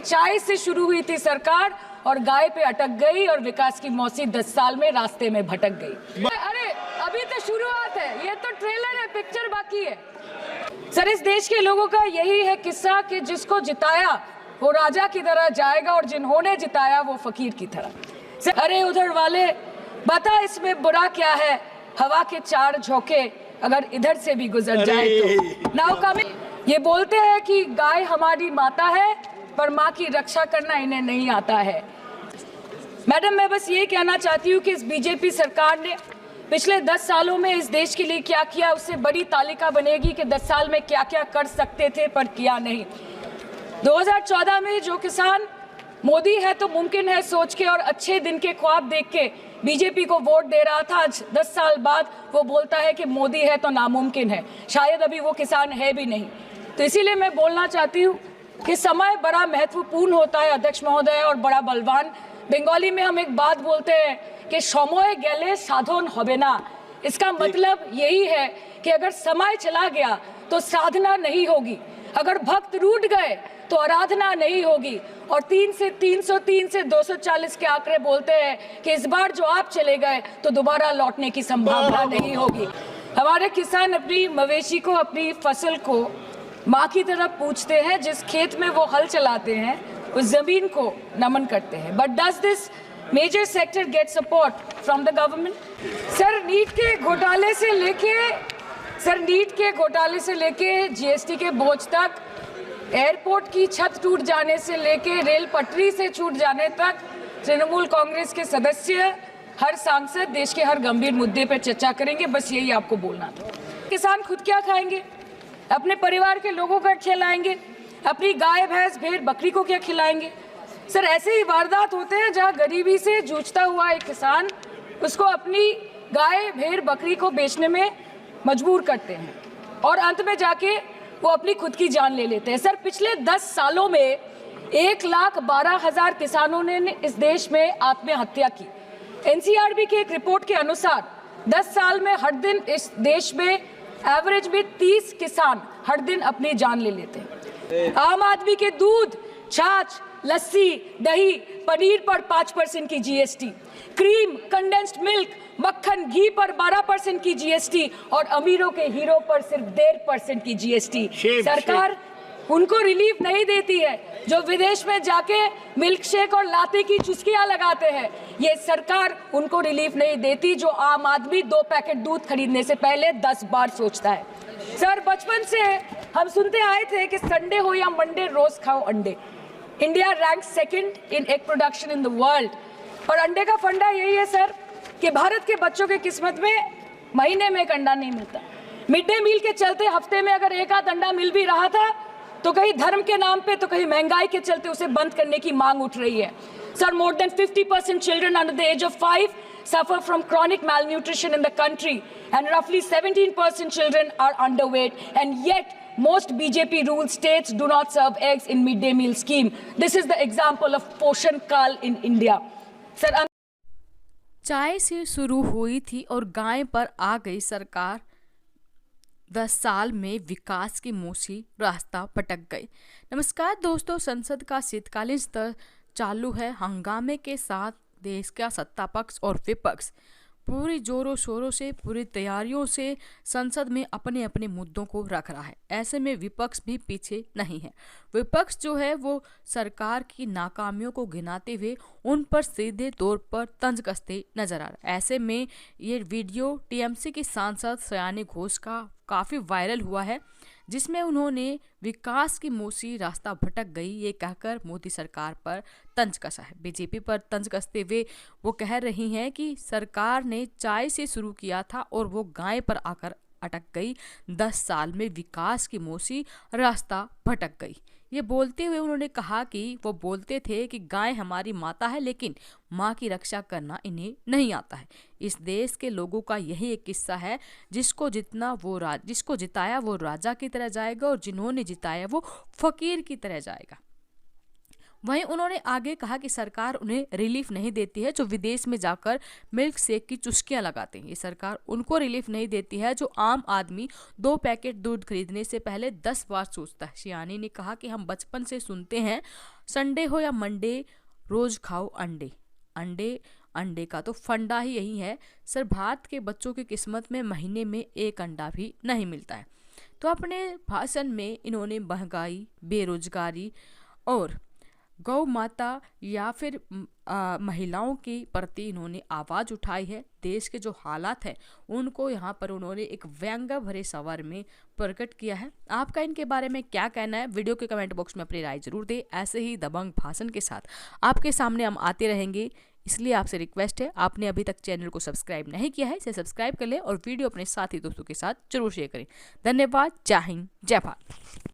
चाय से शुरू हुई थी सरकार और गाय पे अटक गई और विकास की मौसी 10 साल में रास्ते में भटक गई। अरे अभी तो शुरुआत है, ये तो ट्रेलर है, पिक्चर बाकी है। सर, इस देश के लोगों का यही है किस्सा कि जिसको जिताया वो राजा की तरह जाएगा और जिन्होंने जिताया वो फकीर की तरह। अरे उधर वाले, बता इसमें बुरा क्या है, हवा के 4 झोंके अगर इधर से भी गुजर जाए तो। नाउ कमिंग, ये बोलते हैं कि गाय हमारी माता है पर माँ की रक्षा करना इन्हें नहीं आता है। मैडम, मैं बस ये कहना चाहती हूँ कि इस बीजेपी सरकार ने पिछले 10 सालों में इस देश के लिए क्या किया, उससे बड़ी तालिका बनेगी कि 10 साल में क्या क्या कर सकते थे पर किया नहीं। 2014 में जो किसान मोदी है तो मुमकिन है सोच के और अच्छे दिन के ख्वाब देख के बीजेपी को वोट दे रहा था, आज 10 साल बाद वो बोलता है कि मोदी है तो नामुमकिन है। शायद अभी वो किसान है भी नहीं। तो इसीलिए मैं बोलना चाहती हूँ कि समय बड़ा महत्वपूर्ण होता है अध्यक्ष महोदय, और बड़ा बलवान। बंगाली में हम एक बात बोलते हैं कि समय गेले साधन होबे ना। इसका मतलब यही है कि अगर समय चला गया तो साधना नहीं होगी, अगर भक्त रूठ गए तो आराधना नहीं होगी। और 3 से 303 से 240 के आंकड़े बोलते हैं कि इस बार जो आप चले गए तो दोबारा लौटने की संभावना नहीं होगी। हमारे किसान अपनी मवेशी को, अपनी फसल को माँ की तरफ पूछते हैं, जिस खेत में वो हल चलाते हैं उस जमीन को नमन करते हैं। But does this major sector get support from the government? Sir, NEET के घोटाले से लेके जीएसटी के बोझ तक, एयरपोर्ट की छत टूट जाने से लेके रेल पटरी से छूट जाने तक, तृणमूल कांग्रेस के सदस्य, हर सांसद देश के हर गंभीर मुद्दे पर चर्चा करेंगे। बस यही आपको बोलना था। किसान खुद क्या खाएंगे, अपने परिवार के लोगों का खिलाएंगे, अपनी गाय भैंस भेड़ बकरी को क्या खिलाएंगे? सर, ऐसे ही वारदात होते हैं जहां गरीबी से जूझता हुआ एक किसान उसको अपनी गाय भेड़ बकरी को बेचने में मजबूर करते हैं और अंत में जाके वो अपनी खुद की जान ले लेते हैं। सर, पिछले 10 सालों में 1,12,000 किसानों ने इस देश में आत्महत्या की। एनसीआरबी की एक रिपोर्ट के अनुसार 10 साल में हर दिन इस देश में एवरेज में 30 किसान हर दिन अपनी जान ले लेते हैं। आम आदमी के दूध, छाछ, लस्सी, दही, पनीर पर 5% की जीएसटी, क्रीम, कंडेंस्ड मिल्क, मक्खन, घी पर 12% की जीएसटी और अमीरों के हीरो पर सिर्फ 1.5% की जीएसटी। सरकार उनको रिलीफ नहीं देती है जो विदेश में जाके मिल्क शेक और लाते की चुस्कियां लगाते हैं। ये सरकार उनको रिलीफ नहीं देती जो आम आदमी 2 पैकेट दूध खरीदने से पहले 10 बार सोचता है। सर, बचपन से हम सुनते आए थे कि संडे हो या मंडे रोज खाओ अंडे। India rank 2nd in egg production in the world. और अंडे का फंडा यही है सर कि भारत के बच्चों के किस्मत में महीने में एक अंडा नहीं मिलता। मिड डे मील के चलते हफ्ते में अगर एक आध अंडा मिल भी रहा था तो कहीं धर्म के नाम पे तो कहीं महंगाई के चलते उसे बंद करने की मांग उठ रही है। Sir, more than 50% children under the age of 5 suffer from chronic malnutrition in the country and roughly 17% children are underweight, and yet most BJP ruled states do not serve eggs in midday meal scheme. This is the example of Poshan Kal in India. Sir, चाय से शुरू हुई थी और गाय पर आ गई सरकार। 10 साल में विकास की मौसी रास्ता भटक गई। नमस्कार दोस्तों, संसद का शीतकालीन सत्र चालू है। हंगामे के साथ देश का सत्ता पक्ष और विपक्ष पूरी जोरों शोरों से, पूरी तैयारियों से संसद में अपने अपने मुद्दों को रख रहा है। ऐसे में विपक्ष भी पीछे नहीं है। विपक्ष जो है वो सरकार की नाकामियों को गिनाते हुए उन पर सीधे तौर पर तंज कसते नजर आ रहा है। ऐसे में ये वीडियो टीएमसी की सांसद सयानी घोष का काफ़ी वायरल हुआ है, जिसमें उन्होंने विकास की मौसी रास्ता भटक गई ये कहकर मोदी सरकार पर तंज कसा है। बीजेपी पर तंज कसते हुए वो कह रही हैं कि सरकार ने चाय से शुरू किया था और वो गाय पर आकर अटक गई। 10 साल में विकास की मौसी रास्ता भटक गई। ये बोलते हुए उन्होंने कहा कि वो बोलते थे कि गाय हमारी माता है लेकिन माँ की रक्षा करना इन्हें नहीं आता है। इस देश के लोगों का यही एक किस्सा है, जिसको जिताया वो राजा की तरह जाएगा और जिन्होंने जिताया वो फकीर की तरह जाएगा। वहीं उन्होंने आगे कहा कि सरकार उन्हें रिलीफ नहीं देती है जो विदेश में जाकर मिल्क शेक की चुस्कियां लगाते हैं। ये सरकार उनको रिलीफ नहीं देती है जो आम आदमी 2 पैकेट दूध खरीदने से पहले 10 बार सोचता है। शियानी ने कहा कि हम बचपन से सुनते हैं संडे हो या मंडे, रोज खाओ अंडे। अंडे अंडे का तो फंडा ही यही है सर, भारत के बच्चों की किस्मत में महीने में एक अंडा भी नहीं मिलता है। तो अपने भाषण में इन्होंने महंगाई, बेरोजगारी और गौ माता या फिर महिलाओं के प्रति इन्होंने आवाज़ उठाई है। देश के जो हालात हैं उनको यहाँ पर उन्होंने एक व्यंग्य भरे स्वर में प्रकट किया है। आपका इनके बारे में क्या कहना है, वीडियो के कमेंट बॉक्स में अपनी राय जरूर दें। ऐसे ही दबंग भाषण के साथ आपके सामने हम आते रहेंगे, इसलिए आपसे रिक्वेस्ट है, आपने अभी तक चैनल को सब्सक्राइब नहीं किया है इसे सब्सक्राइब कर लें और वीडियो अपने साथी दोस्तों के साथ जरूर शेयर करें। धन्यवाद। जय हिंद, जय भारत।